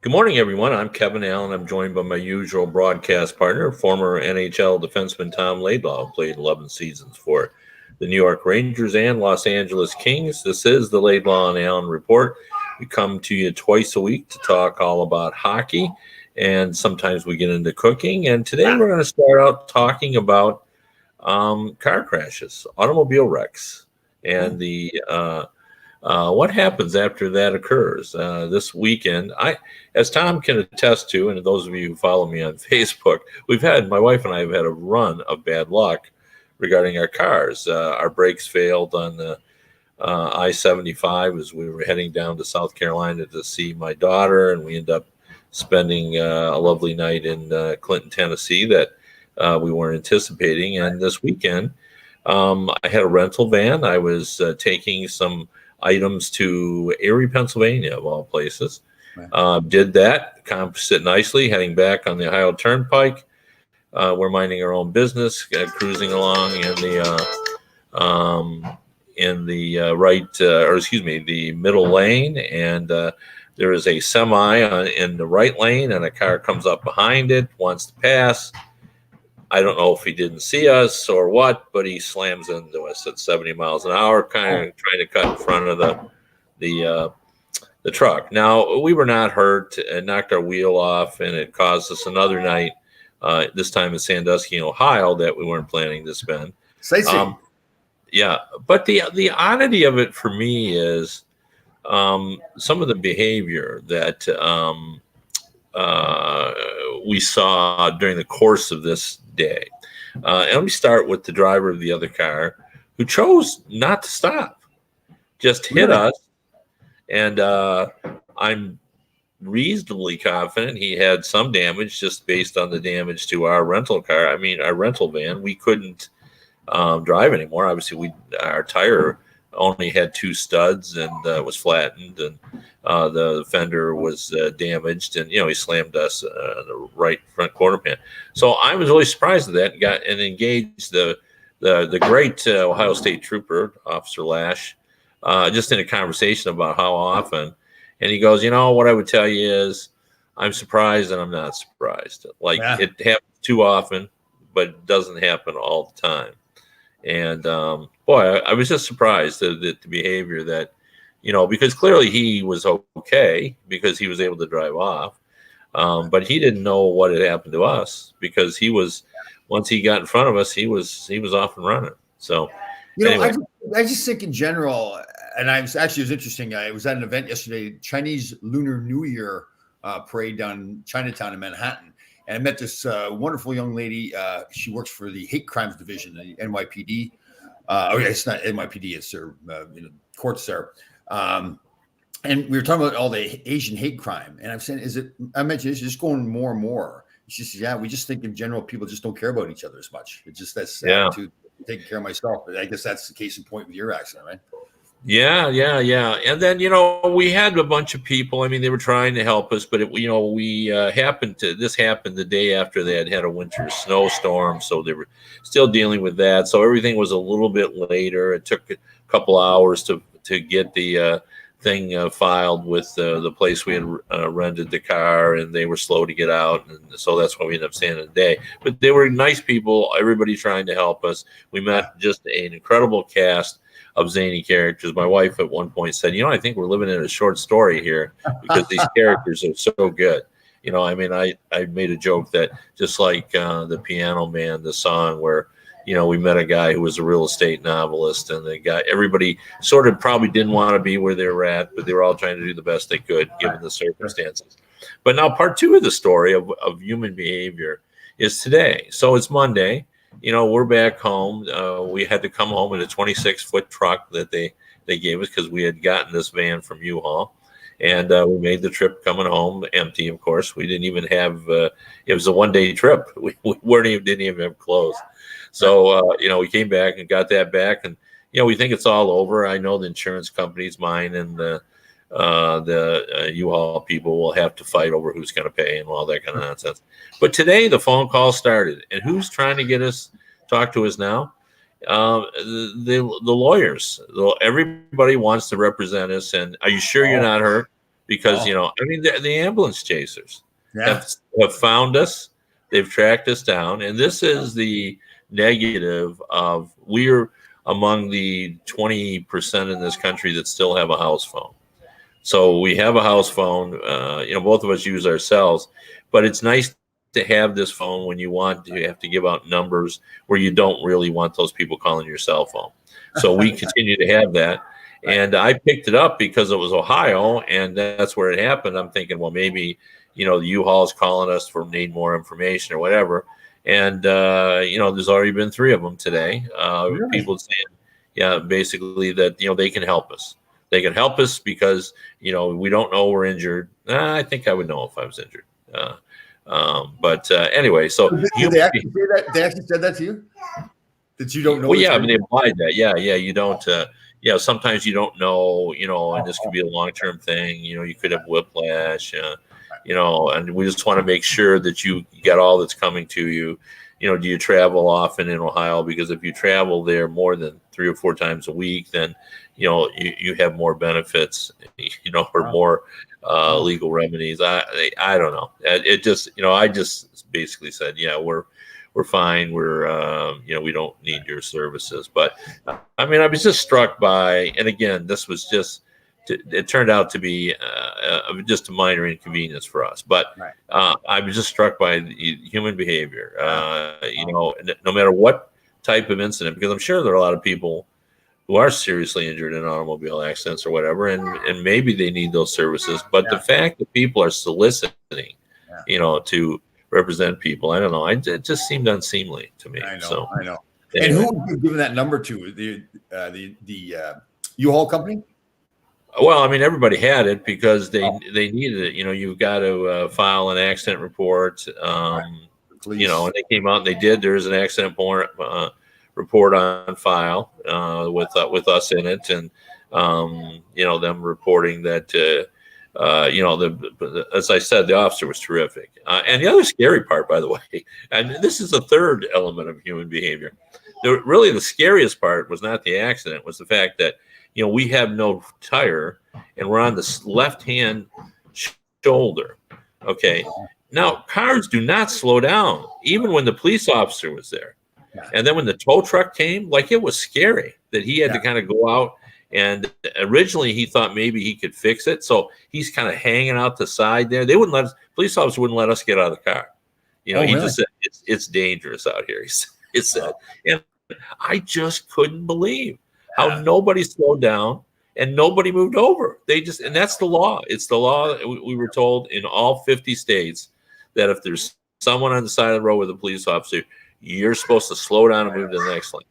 Good morning, everyone. I'm Kevin Allen. I'm joined by my usual broadcast partner, former NHL defenseman Tom Laidlaw, who played 11 seasons for the New York Rangers and Los Angeles Kings. This is the Laidlaw and Allen Report. We come to you twice a week to talk all about hockey, and sometimes we get into cooking. And today we're going to start out talking about car crashes, automobile wrecks, and the what happens after that occurs. This weekend, as Tom can attest to, and those of you who follow me on Facebook, my wife and I have had a run of bad luck regarding our cars. Our brakes failed on the I-75 as we were heading down to South Carolina to see my daughter, and we ended up spending a lovely night in Clinton, Tennessee that we weren't anticipating. And this weekend, I had a rental van. I was taking some items to Erie, Pennsylvania, of all places. Right. Did that, sit nicely, heading back on the Ohio Turnpike. We're minding our own business, cruising along the middle lane, and there is a semi in the right lane, and a car comes up behind it, wants to pass. I don't know if he didn't see us or what, but he slams into us at 70 miles an hour, kind of trying to cut in front of the truck. Now, we were not hurt. It knocked our wheel off, and it caused us another night, this time in Sandusky, Ohio, that we weren't planning to spend. Yeah, but the oddity of it for me is some of the behavior that we saw during the course of this day. And let me start with the driver of the other car, who chose not to stop, just hit us. And I'm reasonably confident he had some damage just based on the damage to our rental car. I mean, our rental van. We couldn't drive anymore. Obviously, our tire only had two studs and was flattened, and the fender was damaged, and he slammed us in the right front quarter pan. So I was really surprised at that, and engaged the great Ohio State trooper, Officer Lash, just in a conversation about how often. And he goes, what I would tell you is, I'm surprised and I'm not surprised. It happens too often, but it doesn't happen all the time. And boy, I was just surprised at the behavior that, because clearly he was okay because he was able to drive off. But he didn't know what had happened to us, because once he got in front of us, he was off and running. So, anyway. I just think in general, and it was interesting. I was at an event yesterday, Chinese Lunar New Year parade down Chinatown in Manhattan. And I met this wonderful young lady. She works for the Hate Crimes Division, the NYPD. It's not NYPD; it's their courts there. And we were talking about all the Asian hate crime. And I'm saying, I mentioned it's just going more and more. She says, we just think in general people just don't care about each other as much. It's just that's attitude, taking care of myself. But I guess that's the case in point with your accident, right? Yeah. And then, we had a bunch of people. I mean, they were trying to help us, but this happened the day after they had a winter snowstorm. So they were still dealing with that. So everything was a little bit later. It took a couple hours to get the thing filed with the place we had rented the car, and they were slow to get out. And so that's why we ended up staying a day. But they were nice people, everybody trying to help us. We met just an incredible cast of zany characters. My wife at one point said, I think we're living in a short story here, because these characters are so good. I made a joke that just like the Piano Man, the song where, we met a guy who was a real estate novelist, and everybody sort of probably didn't want to be where they were at, but they were all trying to do the best they could given the circumstances. But now part two of the story of human behavior is today. So it's Monday. We're back home. We had to come home in a 26-foot truck that they gave us, because we had gotten this van from U-Haul. And we made the trip coming home empty, of course. We didn't even have, it was a one-day trip. We didn't even have clothes. So, we came back and got that back. And, we think it's all over. I know the insurance companies, mine and the U-Haul people, will have to fight over who's going to pay and all that kind of nonsense. But today the phone call started, and who's trying to talk to us now? The lawyers. Everybody wants to represent us. And are you sure you're not hurt? because, Oh, I mean, the ambulance chasers yeah. have found us. They've tracked us down. And this is the negative of we're among the 20% in this country that still have a house phone. So we have a house phone. Both of us use our cells, but it's nice to have this phone when you want to have to give out numbers where you don't really want those people calling your cell phone. So we continue to have that. Right. And I picked it up because it was Ohio, and that's where it happened. I'm thinking, well, maybe, the U-Haul is calling us for need more information or whatever. And, there's already been 3 of them today. Really? People saying, yeah, basically that, they can help us. They can help us because, we don't know we're injured. I think I would know if I was injured. But anyway, so Did they actually say that? They actually said that to you? That you don't know? well, yeah, I mean, they implied that. Yeah, you don't. Sometimes you don't know. And this could be a long-term thing. You could have whiplash. And we just want to make sure that you get all that's coming to you. Do you travel often in Ohio? Because if you travel there more than 3 or 4 times a week, then you have more benefits, or more legal remedies. I don't know. It just, I just basically said, yeah, we're fine. We don't need your services. But I mean, I was just struck by, and again, this was just, it turned out to be just a minor inconvenience for us. But I was just struck by the human behavior, no matter what type of incident, because I'm sure there are a lot of people who are seriously injured in automobile accidents or whatever, and maybe they need those services. But the fact that people are soliciting, to represent people, I don't know. It just seemed unseemly to me. I know. So, I know. anyway. And who have you given that number to? The U-Haul company? Well, I mean, everybody had it because they needed it. You've got to file an accident report. And they came out and they did. There's an accident report on file with us in it, and them reporting that as I said, the officer was terrific. And the other scary part, by the way, and this is the third element of human behavior. Really, the scariest part was not the accident; was the fact that we have no tire and we're on the left-hand shoulder. Okay. Now, cars do not slow down, even when the police officer was there. And then when the tow truck came, it was scary that he had to kind of go out. And originally he thought maybe he could fix it. So he's kind of hanging out the side there. They wouldn't let us, police officer wouldn't let us get out of the car. He just said, it's dangerous out here. He said, and I just couldn't believe how nobody slowed down and nobody moved over. And that's the law. It's the law. We were told in all 50 states that if there's someone on the side of the road with a police officer, you're supposed to slow down and move to the next lane.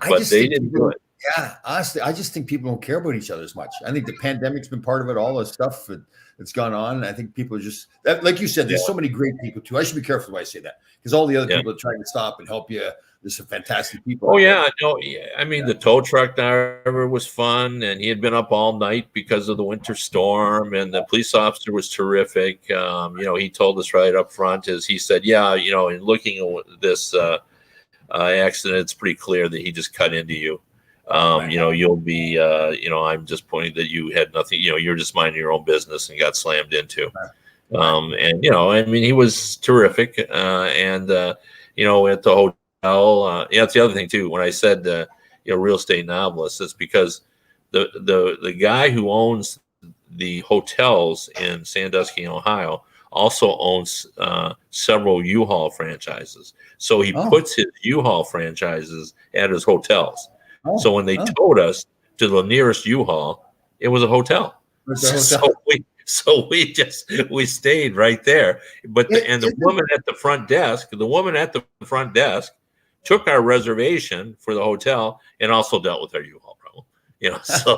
But they didn't do it. Yeah, honestly, I just think people don't care about each other as much. I think the pandemic's been part of it, all the stuff that's gone on. I think people are just, like you said, there's so many great people too. I should be careful when I say that, because all the other people are trying to stop and help you. There's some fantastic people. Oh, yeah. No, I mean, the tow truck driver was fun, and he had been up all night because of the winter storm, and the police officer was terrific. He told us right up front, as he said, in looking at this accident, it's pretty clear that he just cut into you. You'll be, I'm just pointing that you had nothing, you're just minding your own business and got slammed into. I mean, he was terrific. At the hotel, it's the other thing too. When I said, real estate novelist, it's because the guy who owns the hotels in Sandusky, Ohio, also owns several U-Haul franchises. So he puts his U-Haul franchises at his hotels. So when they towed us to the nearest U-Haul, it was a hotel. So we stayed right there. But the woman at the front desk took our reservation for the hotel and also dealt with our U-Haul problem. So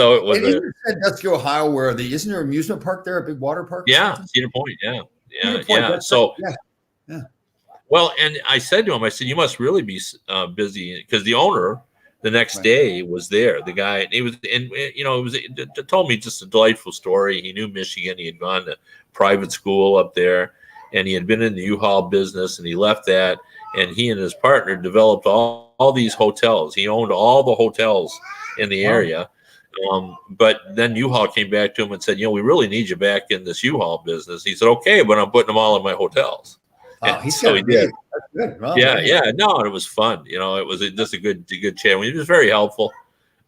it was. And in Sandusky, Ohio, where isn't there an amusement park there, a big water park? Yeah, Cedar Point. Yeah. So. Yeah. Well, and I said to him, you must really be busy, because the owner the next day was there. The guy, it told me just a delightful story. He knew Michigan. He had gone to private school up there, and he had been in the U-Haul business, and he left that, and he and his partner developed all these hotels. He owned all the hotels in the area. But then U-Haul came back to him and said, we really need you back in this U-Haul business. He said, okay, but I'm putting them all in my hotels. Wow, And so he did. That's good. Well, Yeah. No, and it was fun. It was just a good chat. He was very helpful.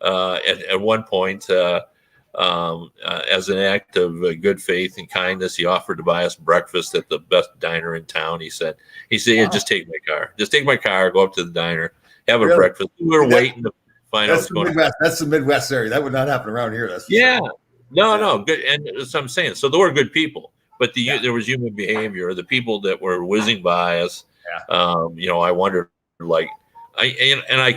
At one point, as an act of good faith and kindness, he offered to buy us breakfast at the best diner in town. He said, yeah, just take my car, go up to the diner, have a breakfast. We were waiting to find out what's going on. That's the Midwest area. That would not happen around here. That's sure. No, good. And that's what I'm saying. So there were good people, but there was human behavior. The people that were whizzing by us, I wondered, I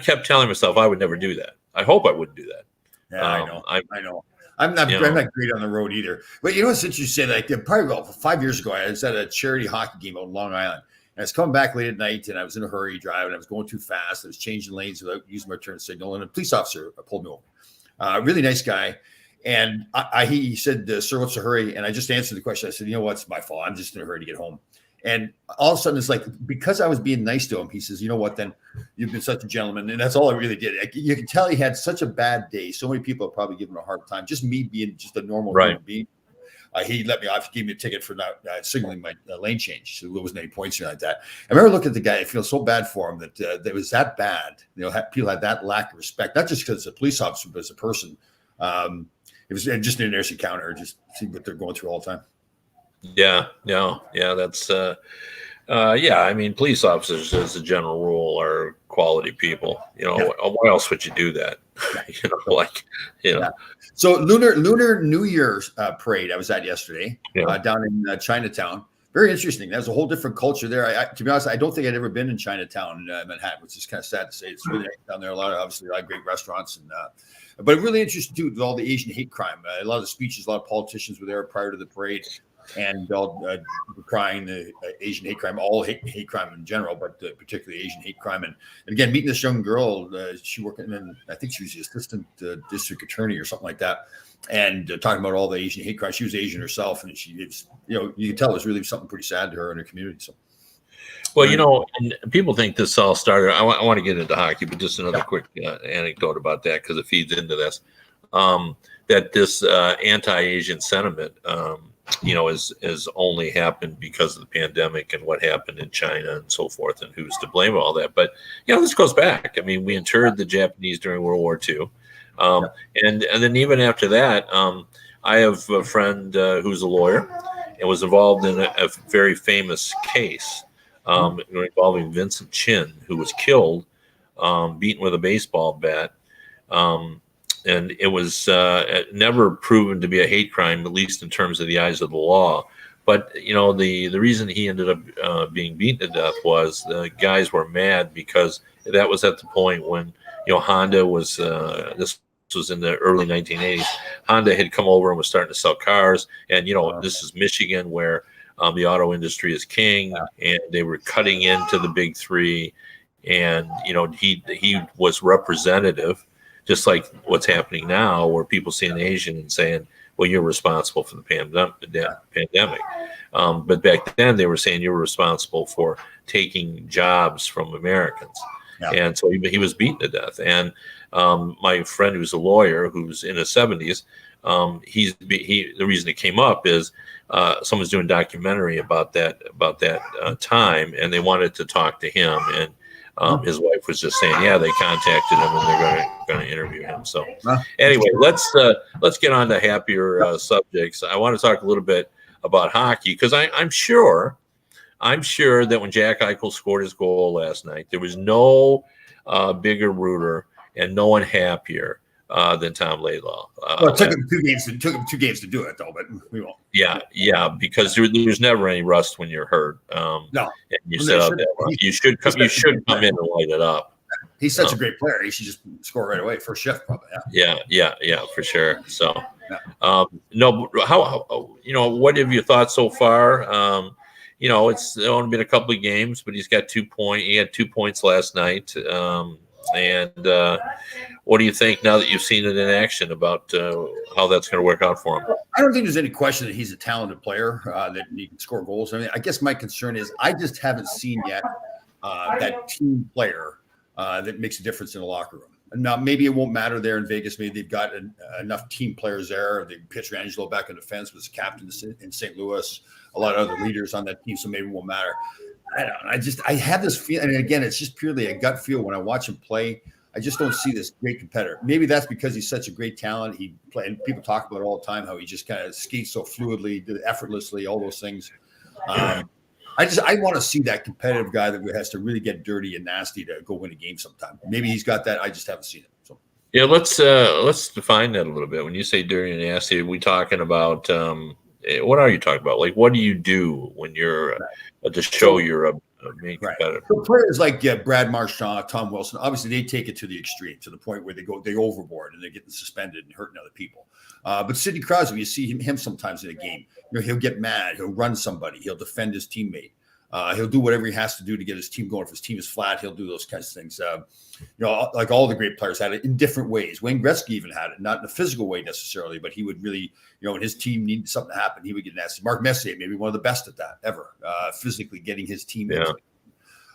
kept telling myself I would never do that. I hope I wouldn't do that. Yeah, I know. I'm not great on the road either. But what's interesting? Like probably about 5 years ago, I was at a charity hockey game out in Long Island. And I was coming back late at night, and I was in a hurry driving. I was going too fast. I was changing lanes without using my turn signal, and a police officer pulled me over. Really nice guy. And he said, sir, what's the hurry? And I just answered the question. I said, it's my fault. I'm just in a hurry to get home. And all of a sudden, it's like, because I was being nice to him, he says, you know what, then you've been such a gentleman. And that's all I really did. You can tell he had such a bad day. So many people have probably given him a hard time. Just me being just a normal human being. He let me off. He gave me a ticket for not signaling my lane change. So there wasn't any points or anything like that. I remember looking at the guy. I feel so bad for him that it was that bad. People had that lack of respect, not just because it's a police officer, but as a person. It was just an interesting encounter. Just see what they're going through all the time. Yeah. That's I mean, police officers, as a general rule, are quality people. Why else would you do that? So Lunar New Year's parade I was at yesterday down in Chinatown. Very interesting. There's a whole different culture there. To be honest, I don't think I'd ever been in Chinatown, Manhattan, which is kind of sad to say. It's really nice down there. A lot of great restaurants, but really interesting too with all the Asian hate crime. A lot of the speeches, a lot of politicians were there prior to the parade, and all crying the Asian hate crime, all hate crime in general, but particularly Asian hate crime. And again, meeting this young girl, she working in, I think she was the assistant district attorney or something like that, and talking about all the Asian hate crime. She was Asian herself, and you can tell it was really something pretty sad to her and her community. So. Well, and people think this all started. I want to get into hockey, but just another quick anecdote about that, because it feeds into this. That this anti-Asian sentiment, has only happened because of the pandemic and what happened in China and so forth, and who's to blame all that. But this goes back. I mean, we interned the Japanese during World War II, and then even after that, I have a friend who's a lawyer and was involved in a very famous case. Involving Vincent Chin, who was killed, beaten with a baseball bat. And it was never proven to be a hate crime, at least in terms of the eyes of the law. But, the reason he ended up being beaten to death was the guys were mad because that was at the point when, Honda was, this was in the early 1980s. Honda had come over and was starting to sell cars. And, this is Michigan, where the auto industry is king, and they were cutting into the big three. And, he was representative, just like what's happening now, where people see an Asian and saying, well, you're responsible for the pandemic. But back then they were saying you were responsible for taking jobs from Americans. Yeah. And so he was beaten to death. And my friend, who's a lawyer, who's in his 70s, the reason it came up is someone's doing a documentary about that time, and they wanted to talk to him, and his wife was just saying, they contacted him and they're going to interview him. So anyway, let's get on to happier subjects. I want to talk a little bit about hockey, because I'm sure that when Jack Eichel scored his goal last night, there was no bigger rooter and no one happier than Tom Laidlaw. It took him 2 games. It took him 2 games to do it, though. But we won't. Yeah, because there's never any rust when you're hurt. No, and you set out that you should come in and light it up. He's such a great player. He should just score right away. First shift, probably. Yeah, for sure. So, no, how what have you thought so far? It's only been a couple of games, but he's got 2 points. He had 2 points last night. And what do you think now that you've seen it in action about how that's going to work out for him? I don't think there's any question that he's a talented player, that he can score goals. I mean, I guess my concern is I just haven't seen yet that team player that makes a difference in the locker room. Now, maybe it won't matter there in Vegas. Maybe they've got enough team players there. They pitch Angelo back in defense, was captain in St. Louis. A lot of other leaders on that team, so maybe it won't matter. I don't know. I have this feeling, and again, it's just purely a gut feel when I watch him play. I just don't see this great competitor. Maybe that's because he's such a great talent. And people talk about it all the time, how he just kind of skates so fluidly, effortlessly, all those things. I want to see that competitive guy that has to really get dirty and nasty to go win a game sometime. Maybe he's got that. I just haven't seen it. So yeah, let's define that a little bit. When you say dirty and nasty, are we talking about what are you talking about? Like, what do you do when you're to show you're a main competitor? So players like Brad Marchand, Tom Wilson, obviously they take it to the extreme, to the point where they overboard and they're getting suspended and hurting other people. But Sidney Crosby, you see him sometimes in a game. He'll get mad. He'll run somebody. He'll defend his teammate. He'll do whatever he has to do to get his team going. If his team is flat, he'll do those kinds of things. Like all the great players had it in different ways. Wayne Gretzky even had it, not in a physical way necessarily, but he would really, when his team needed something to happen, he would get nasty. Mark Messier, maybe one of the best at that ever, physically getting his team into it.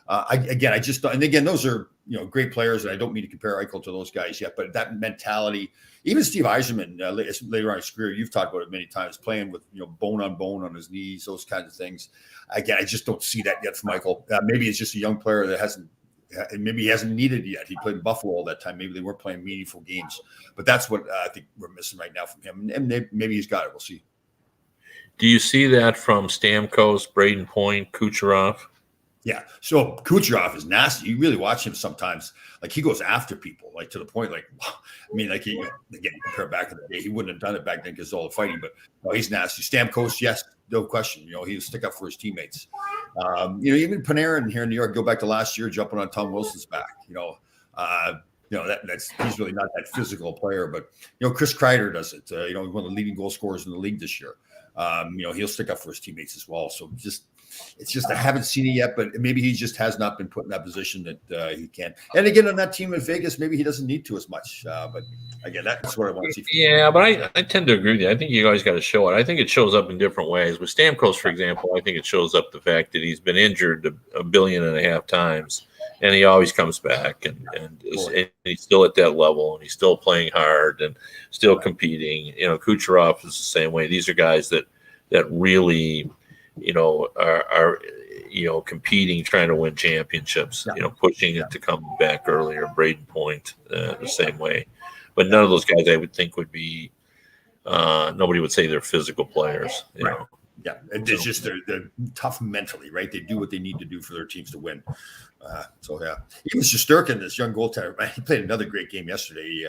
I just don't, and again, those are great players, and I don't mean to compare Eichel to those guys yet, but that mentality, even Steve Yzerman later on in his career, you've talked about it many times, playing with bone on his knees, those kinds of things. Again, I just don't see that yet from Eichel. Maybe it's just a young player that hasn't needed it yet. He played in Buffalo all that time. Maybe they weren't playing meaningful games, but that's what I think we're missing right now from him. And maybe he's got it. We'll see. Do you see that from Stamkos, Braden Point, Kucherov? Yeah. So Kucherov is nasty. You really watch him sometimes. Like, he goes after people, like, to the point, like, I mean, like, again, compare back in the day, he wouldn't have done it back then because of all the fighting, but he's nasty. Stamkos, yes, no question. He'll stick up for his teammates. Even Panarin here in New York, go back to last year, jumping on Tom Wilson's back. That's he's really not that physical player, but Chris Kreider does it. He's one of the leading goal scorers in the league this year. He'll stick up for his teammates as well. So it's just I haven't seen it yet, but maybe he just has not been put in that position that he can. And again, on that team in Vegas, maybe he doesn't need to as much. But again, that's what I want to see. Yeah, but I tend to agree with you. I think you guys got to show it. I think it shows up in different ways. With Stamkos, for example, I think it shows up the fact that he's been injured a billion and a half times, and he always comes back, and he's still at that level, and he's still playing hard and still competing. Kucherov is the same way. These are guys that really are competing, trying to win championships, pushing it to come back earlier. Braden Point, the same way. But none of those guys I would think would be, nobody would say they're physical players. Right. Yeah. It's just they're tough mentally, right? They do what they need to do for their teams to win. Even Shesterkin, this young goaltender, man, he played another great game yesterday.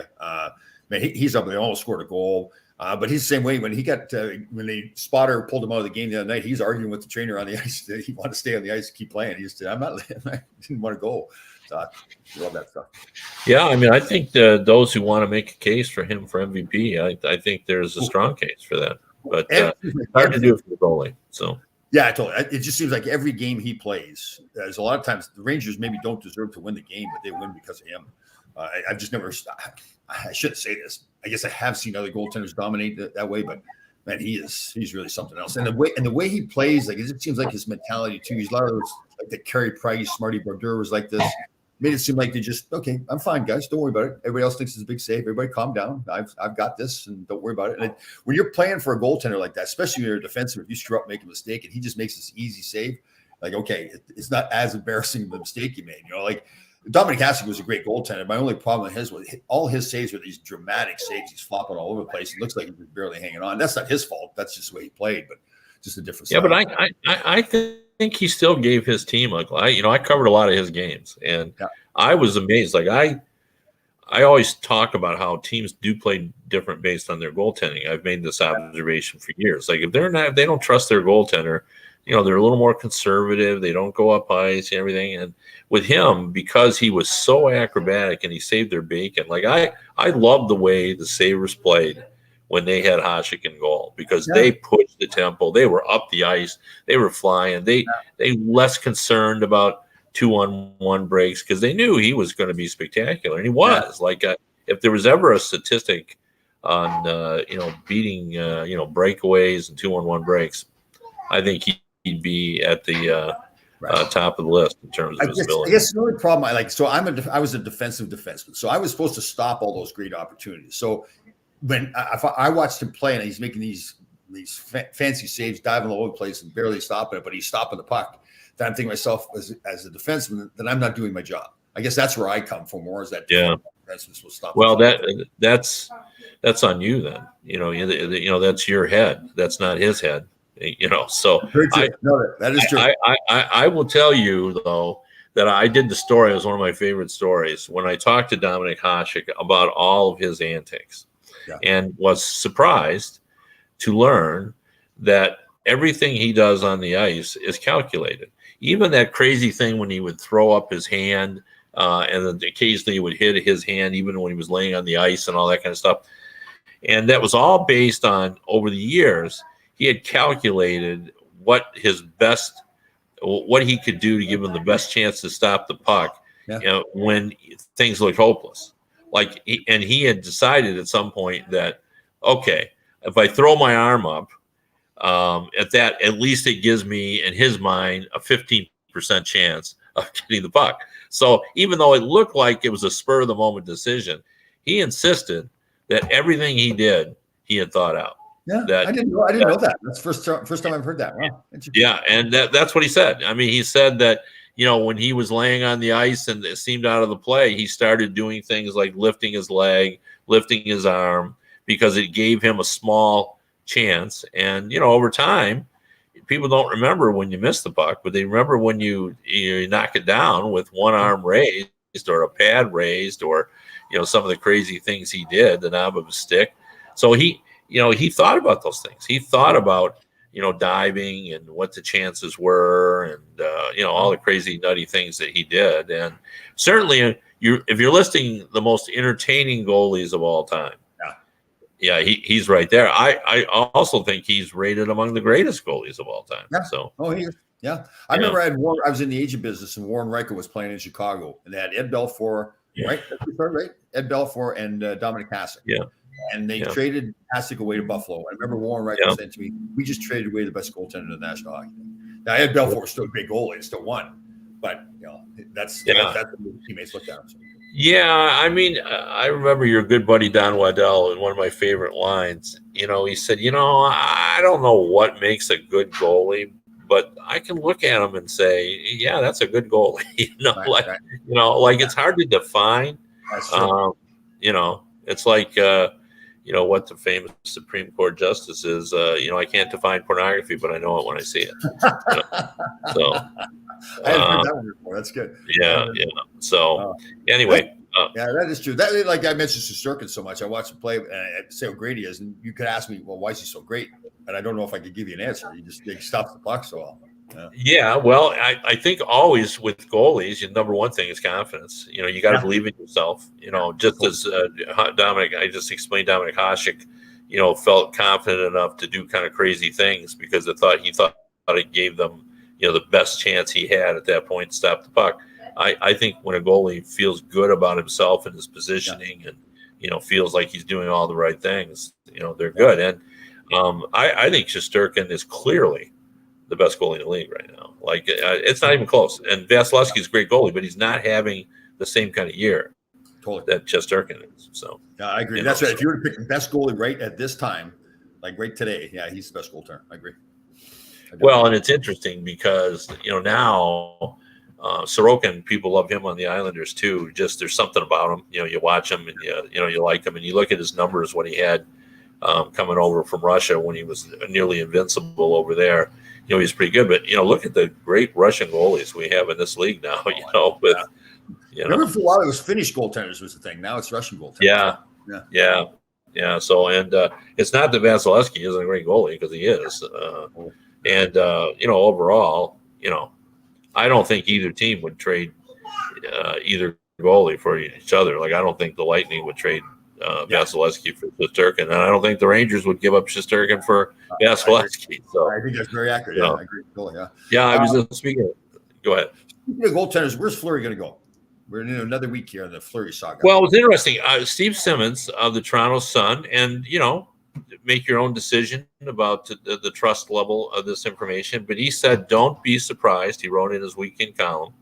He's up. They almost scored a goal. But he's the same way. When he got when the spotter pulled him out of the game the other night, he's arguing with the trainer on the ice that he wanted to stay on the ice and keep playing. He just said, I didn't want to go. So I love that stuff. Yeah, I mean, I think those who want to make a case for him for MVP, I think there's a strong case for that. But hard to do it for the goalie. So yeah, totally. It just seems like every game he plays, there's a lot of times the Rangers maybe don't deserve to win the game, but they win because of him. I've just never. I shouldn't say this. I guess I have seen other goaltenders dominate that way, but man, he's really something else. And the way he plays, like, it seems like his mentality too. He's a lot of those, like the Carey Price, Marty Brodeur was like this. Made it seem like they just, okay, I'm fine, guys. Don't worry about it. Everybody else thinks it's a big save. Everybody calm down. I've got this, and don't worry about it. And when you're playing for a goaltender like that, especially when you're a defenseman, if you screw up, make a mistake, and he just makes this easy save, like, okay, it's not as embarrassing the mistake you made. Like, Dominic Hasek was a great goaltender. My only problem with his was all his saves were these dramatic saves. He's flopping all over the place. It looks like he was barely hanging on. That's not his fault. That's just the way he played, but just a different style. Yeah, but I think he still gave his team I covered a lot of his games, and I was amazed. Like, I always talk about how teams do play different based on their goaltending. I've made this observation for years. Like, if they don't trust their goaltender, they're a little more conservative. They don't go up ice and everything. And with him, because he was so acrobatic and he saved their bacon, like, I love the way the Sabres played when they had Hasek in goal, because they pushed the tempo. They were up the ice. They were flying. They less concerned about 2-on-1 breaks, because they knew he was going to be spectacular, and he was. Like, if there was ever a statistic on beating breakaways and 2-on-1 breaks, I think he'd be at the Right. top of the list in terms of his I ability. guess the only problem I was a defensive defenseman, so I was supposed to stop all those great opportunities. So when I watched him play and he's making these fancy saves, diving all over the place and barely stopping it, but he's stopping the puck. Then I'm thinking to myself, as a defenseman, then I'm not doing my job. I guess that's where I come from, more is that defenseman will stop. Well, that's on you then. That's your head. That's not his head. So that is true. I will tell you though that I did the story. It was one of my favorite stories when I talked to Dominic Hasek about all of his antics, and was surprised to learn that everything he does on the ice is calculated. Even that crazy thing when he would throw up his hand, and then occasionally he would hit his hand, even when he was laying on the ice and all that kind of stuff. And that was all based on, over the years, he had calculated what he could do to give him the best chance to stop the puck, when things looked hopeless. And he had decided at some point that, okay, if I throw my arm up, at least it gives me, in his mind, a 15% chance of getting the puck. So even though it looked like it was a spur of the moment decision, he insisted that everything he did, he had thought out. Yeah, I didn't know that. That's first time I've heard that. Wow. Yeah, and that's what he said. I mean, he said that, when he was laying on the ice and it seemed out of the play, he started doing things like lifting his leg, lifting his arm, because it gave him a small chance. And, over time, people don't remember when you miss the puck, but they remember when you knock it down with one arm raised or a pad raised, or, some of the crazy things he did, the knob of his stick. So he thought about those things. He thought about, diving and what the chances were, and, all the crazy nutty things that he did. And certainly if you're listing the most entertaining goalies of all time, he's right there. I also think he's rated among the greatest goalies of all time. Yeah. So, he is. Yeah. I remember I was in the agent business, and Warren Riker was playing in Chicago, and they had Ed Belfour, right? Ed Belfour and Dominic Hasek. Yeah. And they traded Hasek away to Buffalo. I remember Warren Riker saying to me, "We just traded away the best goaltender in the National Hockey League." Now, Ed Belfour was still a big goalie and still won, but that's what teammates looked at him. Yeah, I mean, I remember your good buddy Don Waddell in one of my favorite lines. He said, I don't know what makes a good goalie, but I can look at him and say, yeah, that's a good goalie. It's hard to define. That's true. It's like, what the famous Supreme Court justice is. I can't define pornography, but I know it when I see it. So. I hadn't heard that one before. That's good. Yeah. So anyway. That is true. That, like I mentioned Shesterkin so much. I watched him play and I say how great he is. And you could ask me, well, why is he so great? And I don't know if I could give you an answer. He stops the puck so well. Yeah, well, I think always with goalies, your number one thing is confidence. You got to believe in yourself. Just as I just explained, Dominic Hasek, felt confident enough to do kind of crazy things because he thought it gave them, the best chance he had at that point to stop the puck. I think when a goalie feels good about himself and his positioning and, feels like he's doing all the right things, they're good. And I think Shesterkin is clearly the best goalie in the league right now. It's not even close. And Vasilevsky's a great goalie, but he's not having the same kind of year that Shesterkin is. So I agree. That's right. If you were to pick the best goalie right at this time, like right today, he's the best goaltender. I agree. Well, and it's interesting because, now Sorokin, people love him on the Islanders too. Just there's something about him. You watch him and you like him, and you look at his numbers when he had coming over from Russia when he was nearly invincible over there. He's pretty good. But look at the great Russian goalies we have in this league now. Remember for a while it was Finnish goaltenders was the thing. Now it's Russian goaltenders. Yeah. So it's not that Vasilevsky isn't a great goalie because he is. Overall, I don't think either team would trade either goalie for each other. Like I don't think the Lightning would trade Vasilevsky for Shesterkin, and I don't think the Rangers would give up Shesterkin for Vasilevsky. So I think that's very accurate. I agree. I was just speaking. Go ahead. Speaking of goaltenders, where's Fleury going to go? We're in another week here in the Fleury saga. Well, it was interesting. Steve Simmons of the Toronto Sun, and make your own decision about the trust level of this information. But he said, don't be surprised. He wrote in his weekend column,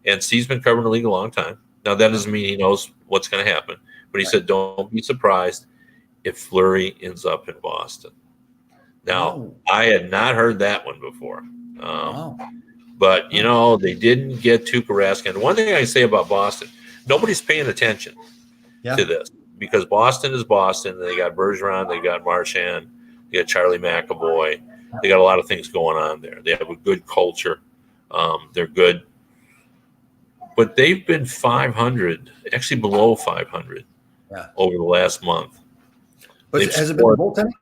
and Steve's been covering the league a long time. Now, that doesn't mean he knows what's going to happen. But he said, don't be surprised if Fleury ends up in Boston. Now, I had not heard that one before. But, they didn't get Tuukka Rask. And one thing I say about Boston, nobody's paying attention to this because Boston is Boston. They got Bergeron, they got Marchand, they got Charlie McAvoy. They got a lot of things going on there. They have a good culture. They're good. But they've been 500, actually below 500 over the last month. But has it been a goaltending?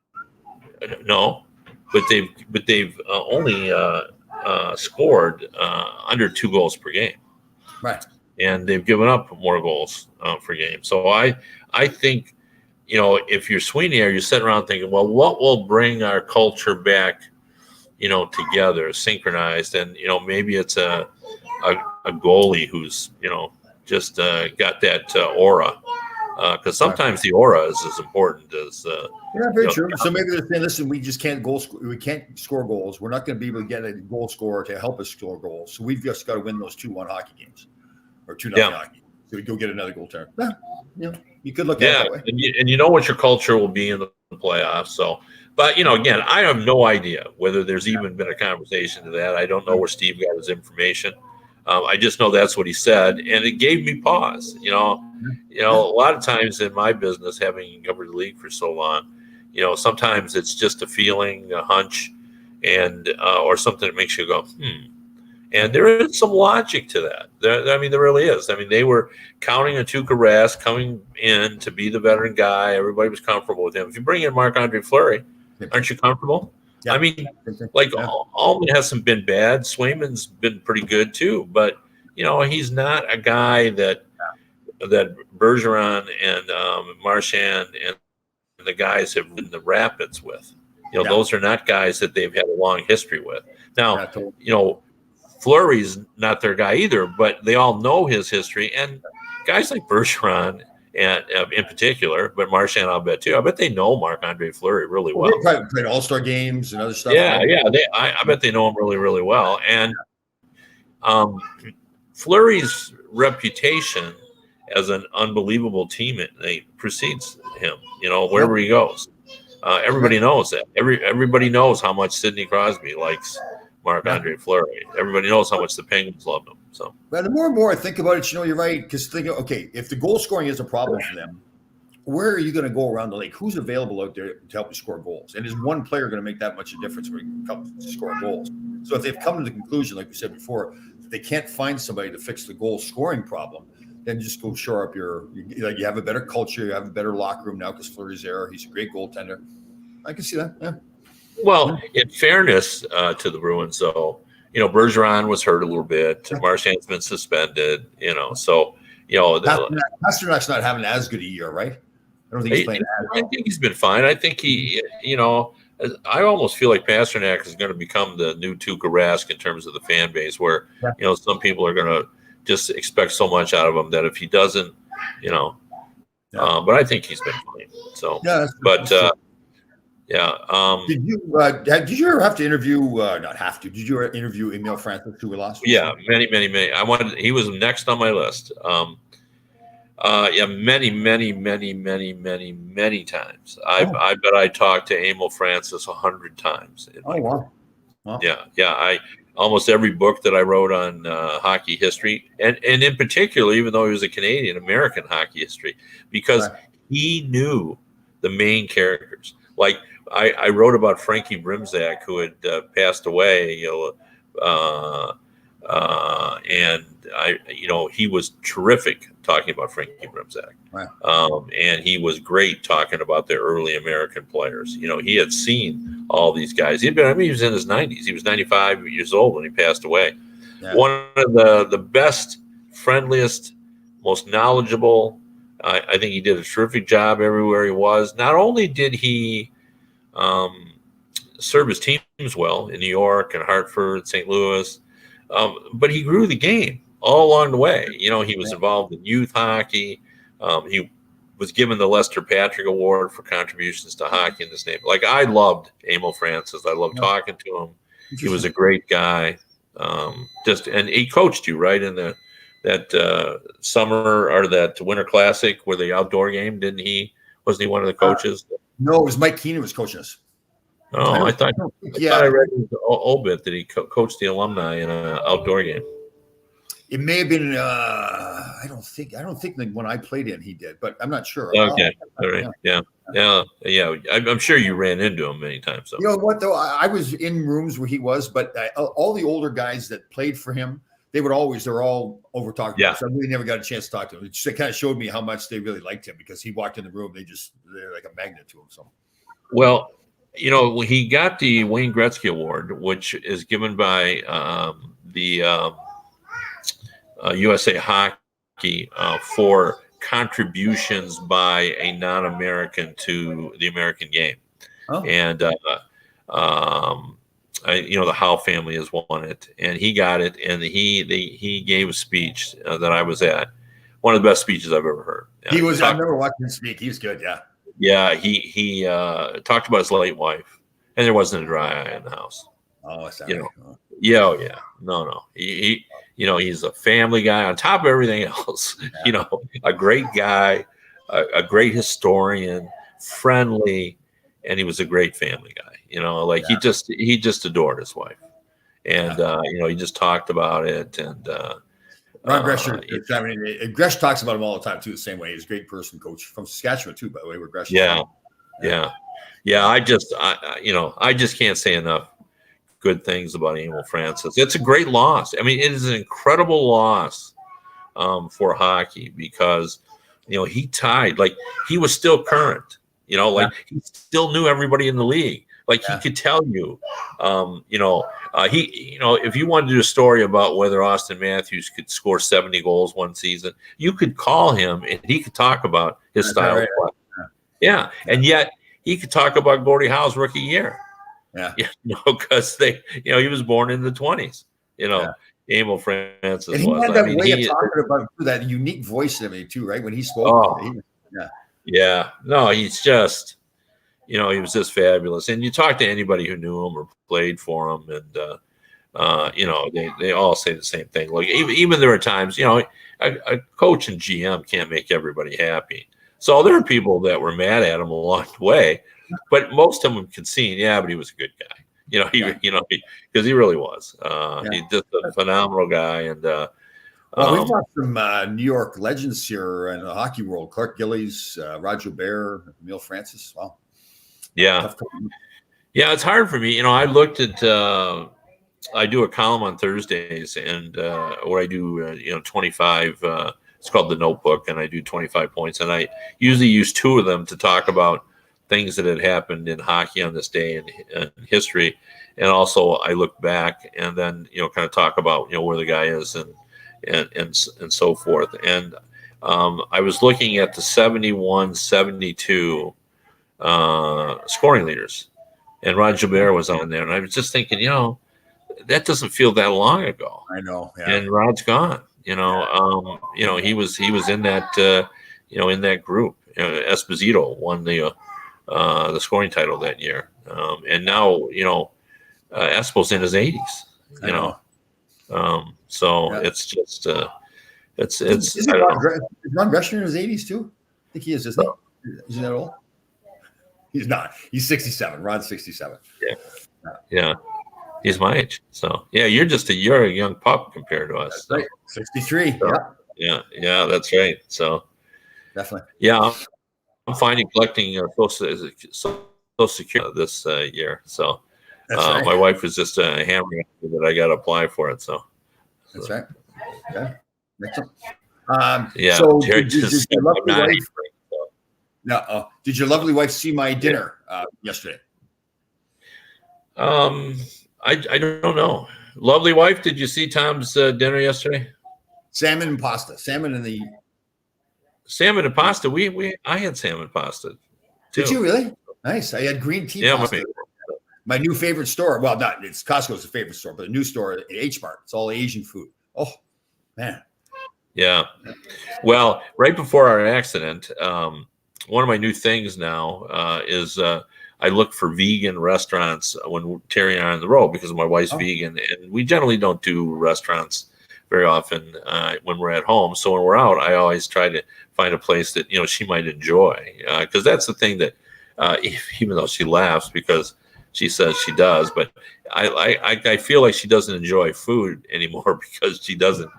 No, but they've only scored under 2 goals per game. Right. And they've given up more goals per game. So I think, if you're Sweeney, you're sitting around thinking, well, what will bring our culture back, together, synchronized, and maybe it's a goalie who's just got that aura, because sometimes the aura is as important as very true. So maybe they're saying, listen, we just can't we can't score goals. We're not going to be able to get a goal scorer to help us score goals. So we've just got to win those 2-1 hockey games or 2-0 hockey. So we go get another goaltender. You could look at it that way. And you know what your culture will be in the playoffs. So, but again, I have no idea whether there's even been a conversation to that. I don't know where Steve got his information. I just know that's what he said, and it gave me pause. A lot of times in my business, having covered the league for so long, sometimes it's just a feeling, a hunch, and or something that makes you go, And there is some logic to that. There really is. They were counting on Tuukka Rask coming in to be the veteran guy. Everybody was comfortable with him. If you bring in Marc-Andre Fleury, aren't you comfortable? Yeah. Allman hasn't been bad. Swayman's been pretty good too, but he's not a guy that Bergeron and Marchand and the guys have ridden the Rapids with. Those are not guys that they've had a long history with. Now, Fleury's not their guy either, but they all know his history, and guys like Bergeron and in particular, but Marchand, I'll bet too. I bet they know Marc-Andre Fleury really well. They probably played All-Star games and other stuff. Yeah. I bet they know him really, really well. And Fleury's reputation as an unbelievable teammate precedes him. Wherever he goes, everybody knows that. Everybody knows how much Sidney Crosby likes Marc-Andre Fleury. Everybody knows how much the Penguins love him. So, but the more and more I think about it, you're right. Because if the goal scoring is a problem for them, where are you going to go around the league? Who's available out there to help you score goals? And is one player going to make that much a difference when it comes to scoring goals? So if they've come to the conclusion, like we said before, that they can't find somebody to fix the goal scoring problem, then just go shore up you have a better culture, you have a better locker room now because Fleury's there. He's a great goaltender. I can see that. Yeah. Well, in fairness to the Bruins, though, Bergeron was hurt a little bit. Marchand's been suspended. So Pasternak's not having as good a year, right? I don't think he's playing. I think he's been fine. I think I almost feel like Pasternak is going to become the new Tuukka Rask in terms of the fan base, where some people are going to just expect so much out of him that if he doesn't, but I think he's been fine. So, did you ever have to interview? Not have to. Did you ever interview Emile Francis, who we lost? Yeah, many. He was next on my list. Many times. I bet I talked to Emile Francis 100 times. Wow. Yeah. Almost every book that I wrote on hockey history, and in particular, even though he was a Canadian, American hockey history, because he knew the main characters. Like I wrote about Frankie Brimzak, who had passed away, and he was terrific talking about Frankie Brimzak. Right. And he was great talking about the early American players. He had seen all these guys. He was in his 90s. He was 95 years old when he passed away. Yeah. One of the best, friendliest, most knowledgeable. I think he did a terrific job everywhere he was. Not only did he serve his teams well in New York and Hartford, St. Louis, but he grew the game all along the way. He was involved in youth hockey. He was given the Lester Patrick Award for contributions to hockey in this name. Like, I loved Emil Francis. I loved talking to him. He was a great guy. And he coached you, right, in that summer or that Winter Classic where the outdoor game, didn't he? Wasn't he one of the coaches? No, it was Mike Keenan was coaching us. Oh, I thought I read his obit that he coached the alumni in an outdoor game. It may have been. I don't think like when I played in he did, but I'm not sure. Okay, all right, yeah. I'm sure you ran into him many times. So. You know what though? I was in rooms where he was, but all the older guys that played for him, they're all over talking. Yeah, so I really never got a chance to talk to him. It just kind of showed me how much they really liked him because he walked in the room, they're like a magnet to him. So, well, you know, he got the Wayne Gretzky Award, which is given by the USA Hockey for contributions by a non-American to the American game. Oh. And the Howe family has won it, and he got it, and he gave a speech that I was at. One of the best speeches I've ever heard. He was. I remember watching him speak. He was good. Yeah. Yeah. He talked about his late wife, and there wasn't a dry eye in the house. Oh, sorry. Yeah. No. He's a family guy on top of everything else. Yeah. A great guy, a great historian, friendly, and he was a great family guy. He just adored his wife, and he just talked about it. And Ron Gresher, Gresh talks about him all the time too. The same way, he's a great person, coach from Saskatchewan too. By the way, we're Gresh. Yeah. I just can't say enough good things about Emil Francis. It's a great loss. I mean, it is an incredible loss for hockey because he tied, like, he was still current. He still knew everybody in the league. Like, he could tell you, if you wanted to do a story about whether Austin Matthews could score 70 goals one season, you could call him and he could talk about his style of play. Yeah. And yet he could talk about Gordie Howe's rookie year. Yeah. Because he was born in the 20s, Emil Francis and he was. had that way of talking about that unique voice of him too, right? When he spoke. Yeah. No, he's just, he was just fabulous. And you talk to anybody who knew him or played for him, and they all say the same thing. Like, even there are times, a coach and GM can't make everybody happy. So there are people that were mad at him along the way, but most of them concede, but he was a good guy. Because he really was. He's just a phenomenal guy. And we've got some New York legends here in the hockey world: Clark Gillies, Roger Bear, Emil Francis. Wow. Yeah. It's hard for me. I looked at. I do a column on Thursdays, and where I do 25. It's called The Notebook, and I do 25 points, and I usually use 2 of them to talk about things that had happened in hockey on this day in history, and also I look back and then kind of talk about where the guy is and so forth. And I was looking at the 71-72 scoring leaders, and Rod Gilbert was on there, and I was just thinking, that doesn't feel that long ago. I know, and Rod's gone. He was in that in that group. Esposito won the scoring title that year, and now Espo's in his 80s. So it's just it's is Ron Gresher in his 80s too? I think he is, isn't he? Is he that old? He's not. He's 67. Ron's 67. Yeah. He's my age. So you're a young pup compared to us. That's right. 63. So, yeah, that's right. So definitely. Yeah. I'm finding collecting Social Security this year. So right. My wife was just hammering that I got to apply for it. So that's right. Okay. So did your lovely wife see my dinner yesterday? I don't know. Lovely wife, did you see Tom's dinner yesterday? Salmon and pasta. Salmon and pasta. I had salmon pasta too. Did you really? Nice. I had green tea pasta. My new favorite store. Well, it's Costco's the favorite store, but the new store, H Mart. It's all Asian food. Oh, man. Yeah. Well, right before our accident, one of my new things now is I look for vegan restaurants when Terry and I are on the road because my wife's vegan, and we generally don't do restaurants very often when we're at home. So when we're out, I always try to find a place that she might enjoy, because that's the thing that even though she laughs because she says she does, but I feel like she doesn't enjoy food anymore because she doesn't,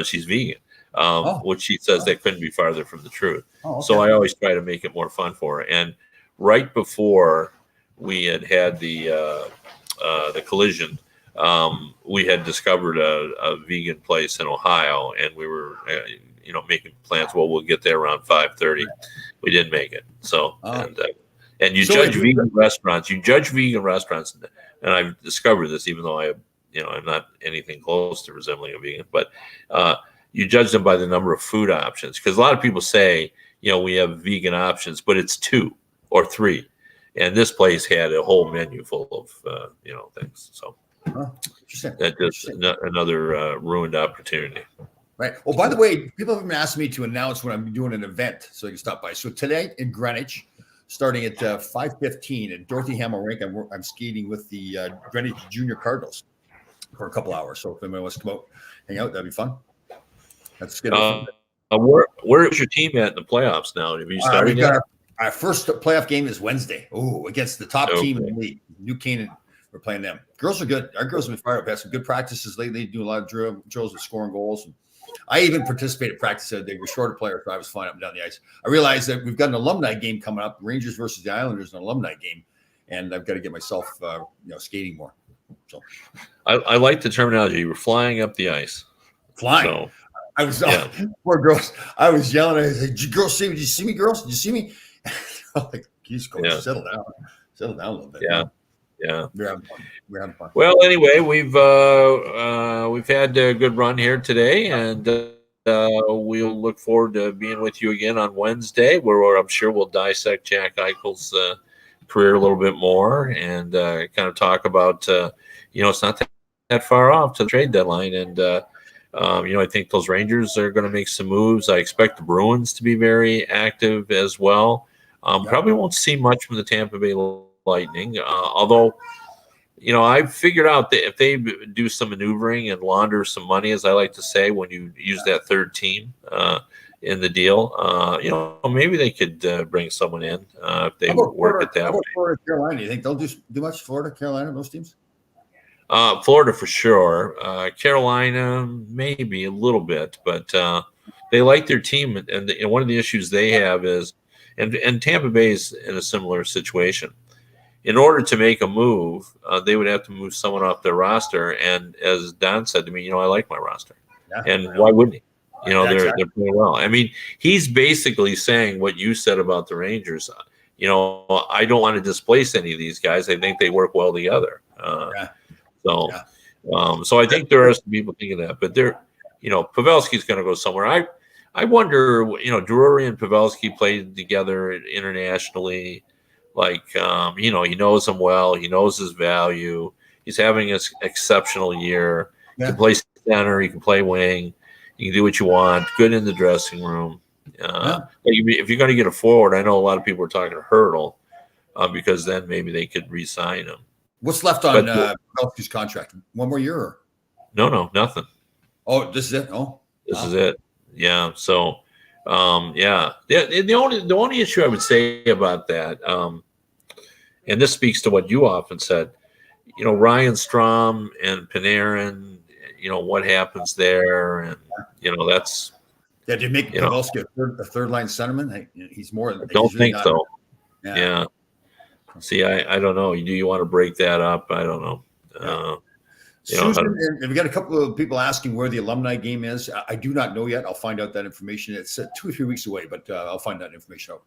she's vegan. Which she says that couldn't be farther from the truth. So I always try to make it more fun for her. And right before we had the collision, we had discovered a vegan place in Ohio, and we were making plans. Well, we'll get there around 5:30. We didn't make it. So and you judge vegan restaurants. You judge vegan restaurants, and I've discovered this, even though I'm not anything close to resembling a vegan, but you judge them by the number of food options, because a lot of people say, we have vegan options, but it's 2 or 3, and this place had a whole menu full of things. So that's just another ruined opportunity. Right. Well, by the way, people have been asking me to announce when I'm doing an event, so you can stop by. So today in Greenwich, starting at 5:15 at Dorothy Hamill Rink, I'm skating with the Greenwich Junior Cardinals for a couple hours. So if anyone wants to come out, hang out, that'd be fun. That's good. Where is your team at in the playoffs now? Have you started yet? Our first playoff game is Wednesday. Oh, against the top team in the league, New Canaan. We're playing them. Girls are good. Our girls have been fired up. Had some good practices lately. Do a lot of drills with scoring goals. And I even participated in practice. They were shorter players, so I was flying up and down the ice. I realized that we've got an alumni game coming up, Rangers versus the Islanders, an alumni game, and I've got to get myself, skating more. So I like the terminology. You were flying up the ice. Flying. So, I was poor girls. I was yelling. I said, "Did you girls see me? Did you see me, girls? Did you see me?" I'm like, "Geez, coach, settle down a little bit." Yeah. We're having fun. Well, anyway, we've had a good run here today, and we'll look forward to being with you again on Wednesday, where I'm sure we'll dissect Jack Eichel's career a little bit more, and kind of talk about it's not that far off to the trade deadline, and I think those Rangers are going to make some moves. I expect the Bruins to be very active as well. Probably won't see much from the Tampa Bay Lightning, although I figured out that if they do some maneuvering and launder some money, as I like to say, when you use that third team in the deal, maybe they could bring someone in if they work it that way. Florida, Carolina, you think they'll do much? Florida, Carolina, those teams? Florida for sure. Carolina maybe a little bit, but they like their team, and one of the issues they have is, and Tampa Bay's in a similar situation. In order to make a move, they would have to move someone off their roster. And as Don said to me, I like my roster. Yeah, and why wouldn't he? They're playing well. I mean, he's basically saying what you said about the Rangers. I don't want to displace any of these guys. I think they work well together. So I think there are some people thinking that. But Pavelski's going to go somewhere. I wonder, Drury and Pavelski played together internationally. Like, he knows him well. He knows his value. He's having an exceptional year. He can play center. He can play wing. You can do what you want. Good in the dressing room. If you're going to get a forward, I know a lot of people are talking to Hurdle because then maybe they could re-sign him. What's left on Pavelski's contract? 1 more year? Or? No, nothing. Oh, this is it? Oh, this is it. Yeah. So, The only issue I would say about that, and this speaks to what you often said, Ryan Strom and Panarin, what happens there, and that's. Yeah, do you make Pavelski a third line centerman? He's more. I don't think so. Yeah. See, I don't know. Do you want to break that up? I don't know. Susan, and we got a couple of people asking where the alumni game is. I do not know yet. I'll find out that information. It's 2 or 3 weeks away, but I'll find that information out.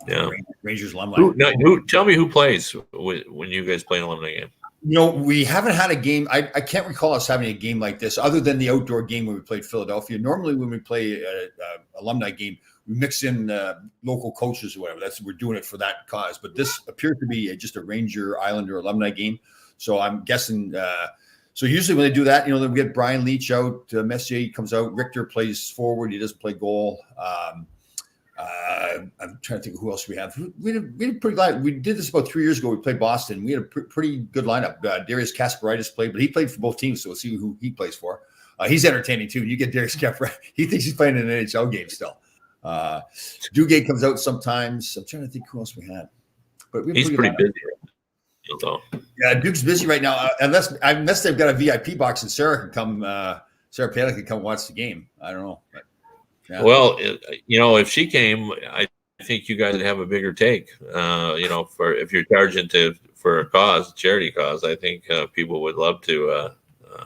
Yeah, Rangers alumni. Tell me who plays when you guys play an alumni game. We haven't had a game. I can't recall us having a game like this, other than the outdoor game when we played Philadelphia. Normally, when we play an alumni game, we mix in local coaches or whatever. We're doing it for that cause. But this appears to be just a Ranger Islander alumni game. So I'm guessing. So usually when they do that, we get Brian Leach out, Messier comes out, Richter plays forward, he doesn't play goal. I'm trying to think of who else we have. We had a pretty glad. We did this about 3 years ago. We played Boston. We had a pretty good lineup. Darius Kasparaitis played, but he played for both teams, so we'll see who he plays for. He's entertaining too. You get Darius Kasparaitis. He thinks he's playing in an NHL game still. Duguay comes out sometimes. I'm trying to think who else we had. But he's pretty busy. Yeah, Duke's busy right now. Unless they've got a VIP box and Sarah can come. Sarah Palin can come watch the game. I don't know. But, yeah. Well, if she came, I think you guys would have a bigger take. For if you're charging for a cause, charity cause, I think people would love to.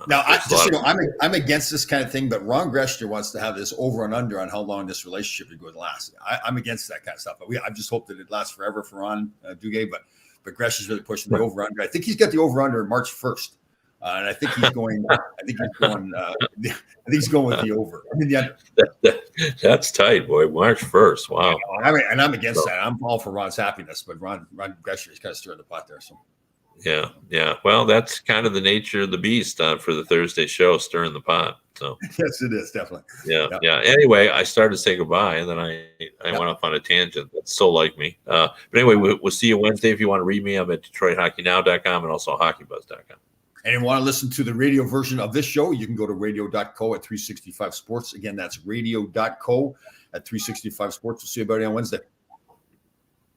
Now, I'm against this kind of thing, but Ron Greshner wants to have this over and under on how long this relationship is going to last. I'm against that kind of stuff, but I just hope that it lasts forever for Ron Duguay. But Greshner's really pushing the over under. I think he's got the over under March 1st. And I think he's going. I think he's going with the over. I mean, the under. That's tight, boy. March 1st. Wow. And I'm against that. I'm all for Ron's happiness, but Ron Greshner is kind of stirring the pot there. So. Yeah. Well, that's kind of the nature of the beast for the Thursday show, stirring the pot. So yes, it is definitely. Yeah. Anyway, I started to say goodbye, and then I went off on a tangent. That's so like me. But anyway, we'll see you Wednesday. If you want to read me, I'm at DetroitHockeyNow.com and also HockeyBuzz.com. And if you want to listen to the radio version of this show, you can go to radio.co at 365 Sports. Again, that's radio.co at 365 Sports. We'll see you everybody on Wednesday.